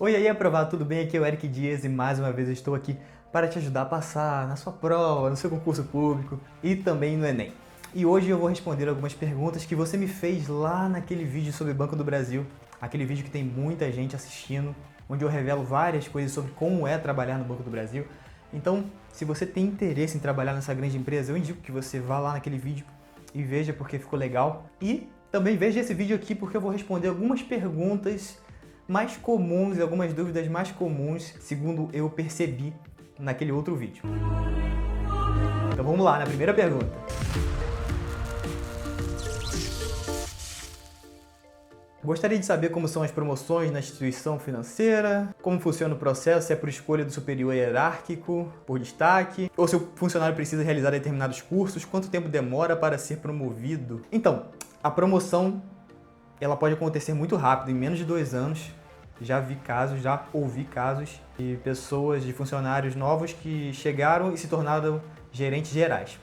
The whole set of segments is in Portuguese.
Oi, aí, aprovado, tudo bem? Aqui é o Eric Dias e mais uma vez eu estou aqui para te ajudar a passar na sua prova, no seu concurso público e também no Enem. E hoje eu vou responder algumas perguntas que você me fez lá naquele vídeo sobre Banco do Brasil, aquele vídeo que tem muita gente assistindo, onde eu revelo várias coisas sobre como é trabalhar no Banco do Brasil. Então, se você tem interesse em trabalhar nessa grande empresa, eu indico que você vá lá naquele vídeo e veja porque ficou legal. E também veja esse vídeo aqui porque eu vou responder algumas perguntas mais comuns e algumas dúvidas mais comuns, segundo eu percebi naquele outro vídeo. Então vamos lá, na primeira pergunta. Gostaria de saber como são as promoções na instituição financeira, como funciona o processo, se é por escolha do superior hierárquico, por destaque, ou se o funcionário precisa realizar determinados cursos, quanto tempo demora para ser promovido. Então, a promoção ela pode acontecer muito rápido, em menos de 2 anos. Já vi casos, já ouvi casos de pessoas, de funcionários novos que chegaram e se tornaram gerentes gerais.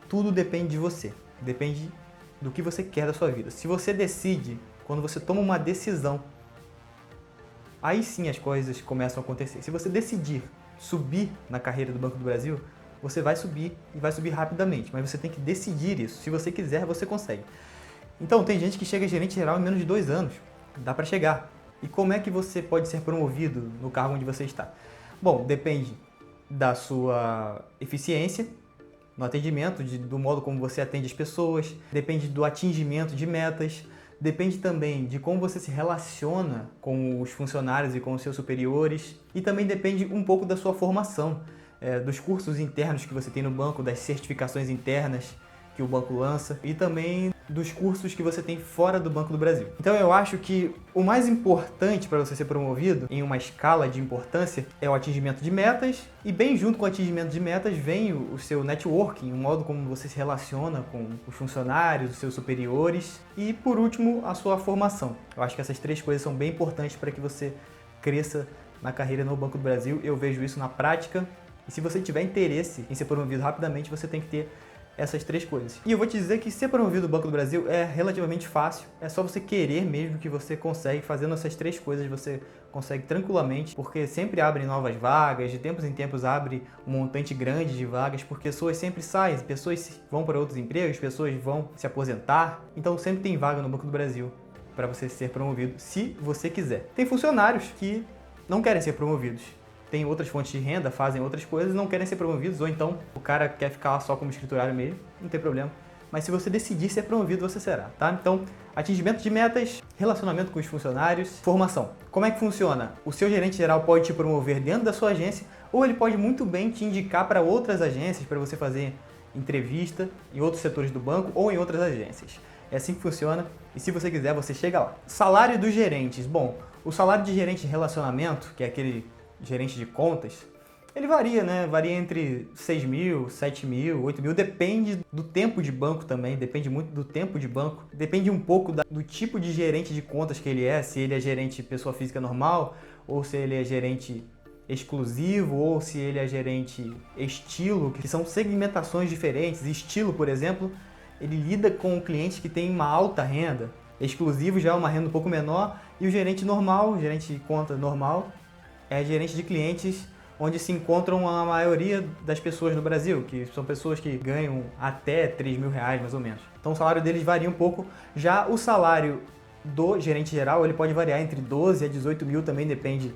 Tudo depende de você, depende do que você quer da sua vida. Se você decide, quando você toma uma decisão, aí sim as coisas começam a acontecer. Se você decidir subir na carreira do Banco do Brasil, você vai subir e vai subir rapidamente, mas você tem que decidir isso. Se você quiser, você consegue. Então, tem gente que chega a gerente geral em menos de 2 anos. Dá para chegar. E como é que você pode ser promovido no cargo onde você está? Bom, depende da sua eficiência no atendimento, do modo como você atende as pessoas, depende do atingimento de metas, depende também de como você se relaciona com os funcionários e com os seus superiores e também depende um pouco da sua formação, dos cursos internos que você tem no banco, das certificações internas que o banco lança e também dos cursos que você tem fora do Banco do Brasil. Então eu acho que o mais importante para você ser promovido em uma escala de importância é o atingimento de metas e bem junto com o atingimento de metas vem o seu networking, o modo como você se relaciona com os funcionários, os seus superiores e por último a sua formação. Eu acho que essas 3 coisas são bem importantes para que você cresça na carreira no Banco do Brasil. Eu vejo isso na prática e se você tiver interesse em ser promovido rapidamente, você tem que ter essas 3 coisas. E eu vou te dizer que ser promovido no Banco do Brasil é relativamente fácil, é só você querer mesmo que você consegue. Fazendo essas 3 coisas você consegue tranquilamente, porque sempre abrem novas vagas, de tempos em tempos abre um montante grande de vagas, porque pessoas sempre saem, pessoas vão para outros empregos, pessoas vão se aposentar, então sempre tem vaga no Banco do Brasil para você ser promovido, se você quiser. Tem funcionários que não querem ser promovidos, tem outras fontes de renda, fazem outras coisas, não querem ser promovidos, ou então o cara quer ficar lá só como escriturário mesmo, não tem problema. Mas se você decidir ser promovido, você será, tá? Então, atingimento de metas, relacionamento com os funcionários, formação. Como é que funciona? O seu gerente geral pode te promover dentro da sua agência, ou ele pode muito bem te indicar para outras agências, para você fazer entrevista em outros setores do banco ou em outras agências. É assim que funciona, e se você quiser, você chega lá. Salário dos gerentes. Bom, o salário de gerente de relacionamento, que é aquele gerente de contas, ele varia, né? Varia entre 6 mil, 7 mil, 8 mil, depende do tempo de banco também, depende muito do tempo de banco, depende um pouco do tipo de gerente de contas que ele é, se ele é gerente pessoa física normal, ou se ele é gerente exclusivo, ou se ele é gerente estilo, que são segmentações diferentes. Estilo, por exemplo, ele lida com clientes que têm uma alta renda, exclusivo já é uma renda um pouco menor, e o gerente normal, gerente de conta normal, é gerente de clientes onde se encontram a maioria das pessoas no Brasil, que são pessoas que ganham até 3 mil reais, mais ou menos. Então o salário deles varia um pouco. Já o salário do gerente geral, ele pode variar entre 12 a 18 mil, também depende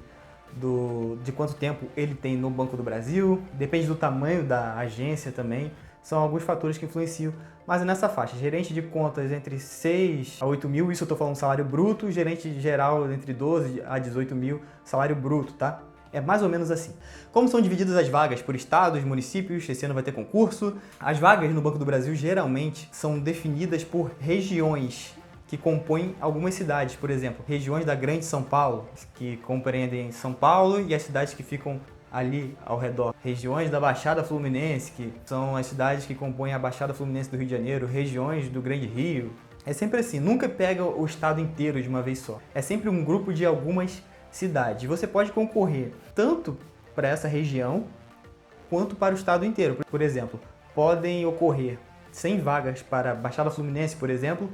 de quanto tempo ele tem no Banco do Brasil, depende do tamanho da agência também. São alguns fatores que influenciam, mas é nessa faixa. Gerente de contas entre 6 a 8 mil, isso eu estou falando salário bruto, gerente geral entre 12 a 18 mil, salário bruto, tá? É mais ou menos assim. Como são divididas as vagas por estados, municípios, esse ano vai ter concurso. As vagas no Banco do Brasil geralmente são definidas por regiões que compõem algumas cidades, por exemplo, regiões da Grande São Paulo, que compreendem São Paulo e as cidades que ficam ali ao redor. Regiões da Baixada Fluminense, que são as cidades que compõem a Baixada Fluminense do Rio de Janeiro, regiões do Grande Rio. É sempre assim, nunca pega o estado inteiro de uma vez só. É sempre um grupo de algumas cidades. Você pode concorrer tanto para essa região quanto para o estado inteiro. Por exemplo, podem ocorrer 100 vagas para a Baixada Fluminense, por exemplo,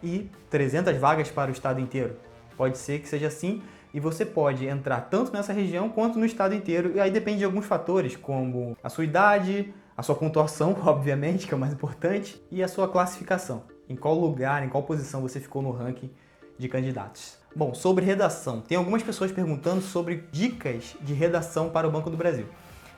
e 300 vagas para o estado inteiro. Pode ser que seja assim. e você pode entrar tanto nessa região quanto no estado inteiro, e aí depende de alguns fatores, como a sua idade, a sua pontuação, obviamente, que é o mais importante, e a sua classificação. Em qual lugar, em qual posição você ficou no ranking de candidatos. Bom, sobre redação. Tem algumas pessoas perguntando sobre dicas de redação para o Banco do Brasil.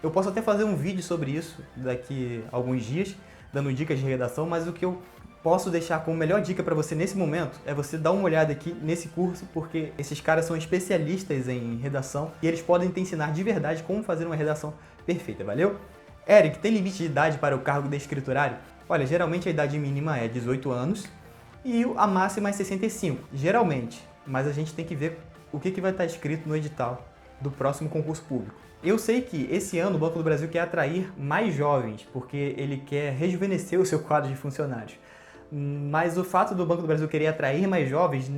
Eu posso até fazer um vídeo sobre isso daqui a alguns dias, dando dicas de redação, mas o que eu posso deixar como melhor dica para você nesse momento é você dar uma olhada aqui nesse curso, porque esses caras são especialistas em redação e eles podem te ensinar de verdade como fazer uma redação perfeita, valeu? Eric, tem limite de idade para o cargo de escriturário? Olha, geralmente a idade mínima é 18 anos e a máxima é 65, geralmente, mas a gente tem que ver o que vai estar escrito no edital do próximo concurso público. Eu sei que esse ano o Banco do Brasil quer atrair mais jovens, porque ele quer rejuvenescer o seu quadro de funcionários. Mas o fato do Banco do Brasil querer atrair mais jovens,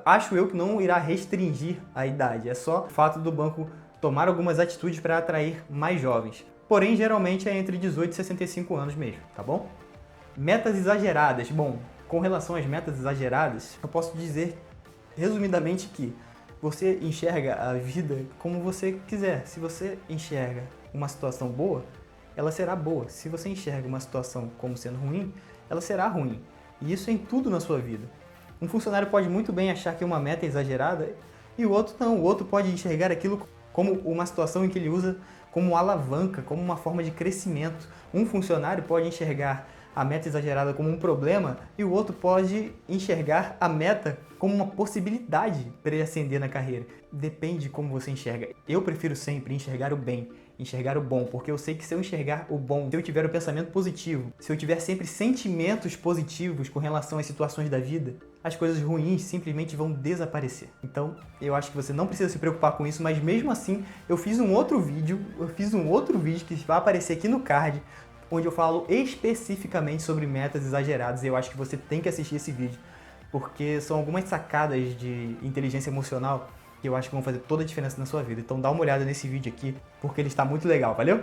acho eu que não irá restringir a idade. É só o fato do banco tomar algumas atitudes para atrair mais jovens. Porém, geralmente é entre 18 e 65 anos mesmo, tá bom? Metas exageradas. Bom, com relação às metas exageradas, eu posso dizer resumidamente que você enxerga a vida como você quiser. Se você enxerga uma situação boa, ela será boa. Se você enxerga uma situação como sendo ruim, ela será ruim. E isso em tudo na sua vida. Um funcionário pode muito bem achar que uma meta é exagerada e o outro não. O outro pode enxergar aquilo como uma situação em que ele usa como alavanca, como uma forma de crescimento. Um funcionário pode enxergar a meta exagerada como um problema e o outro pode enxergar a meta como uma possibilidade para ele ascender na carreira. Depende de como você enxerga. Eu prefiro sempre enxergar o bem, enxergar o bom, porque eu sei que se eu enxergar o bom, se eu tiver o pensamento positivo, se eu tiver sempre sentimentos positivos com relação às situações da vida, as coisas ruins simplesmente vão desaparecer. Então, eu acho que você não precisa se preocupar com isso, mas mesmo assim, eu fiz um outro vídeo que vai aparecer aqui no card, onde eu falo especificamente sobre metas exageradas, e eu acho que você tem que assistir esse vídeo, porque são algumas sacadas de inteligência emocional que eu acho que vão fazer toda a diferença na sua vida. Então dá uma olhada nesse vídeo aqui, porque ele está muito legal, valeu?